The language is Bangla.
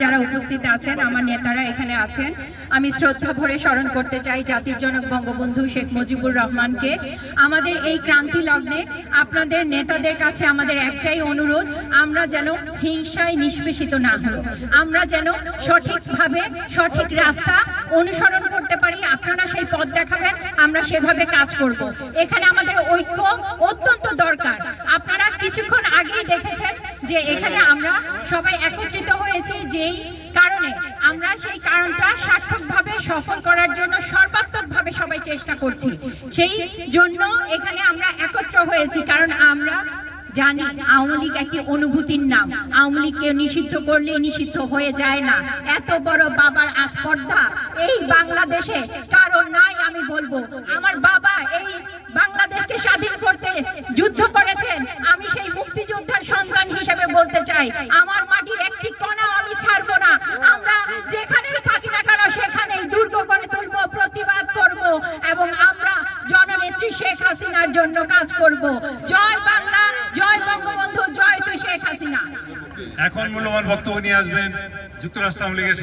যারা উপস্থিত আছেন, আমার নেতারা এখানে আছেন, আমি শ্রদ্ধা ভরে স্মরণ করতে চাই জাতির জনক বঙ্গবন্ধু শেখ মুজিবুর রহমানকে। আমাদের এই ক্রান্তি লগ্নে আপনাদের নেতাদের কাছে আমাদের একটাই অনুরোধ, আমরা যেন হিংসায় নিষ্পেষিত না হই, আমরা যেন সঠিকভাবে সঠিক রাস্তা অনুসরণ করতে পারি। আপনারা সেই পথ দেখাবেন, আমরা সেভাবে কাজ করব। এখানে আমাদের ঐক্য অত্যন্ত দরকার। আপনারা কিছুক্ষণ আগেই দেখেছেন যে এখানে আমরা সবাই একত্রিত হয়েছি, যেই কারণে আমরা সেই কারণটা সার্থকভাবে সফল করার জন্য সর্বাত্মকভাবে সবাই চেষ্টা করছি। সেই জন্য এখানে আমরা একত্র হয়েছি, কারণ আমরা জানি আওয়ামী লীগ একটি অনুভূতির নাম। আওয়ামী লীগকে নিষিদ্ধ করলে নিষিদ্ধ হয়ে যায় না। এত বড় বাবার আস্পর্ধা এই বাংলাদেশে কারণ নাই। আমি বলবো, আমার বাবা এই বাংলাদেশকে স্বাধীন করতে যুদ্ধ করেছেন। আমি সেই মুক্তিযোদ্ধার সন্তান হিসেবে বলতে চাই, আমার মাটির একটি কণাও আমি ছাড়বো না। আমরা যেখানেই থাকি না কেন সেখানেই দুর্গ করে তুলবো, প্রতিবাদ করব এবং আমরা জননেত্রী শেখ হাসিনার জন্য কাজ করব। জয় বাংলা, জয় বঙ্গবন্ধু, জয় তুই শেখ হাসিনা। এখন মূল্যবান বক্তব্য নিয়ে আসবেন যুক্তরাষ্ট্র আওয়ামী লীগের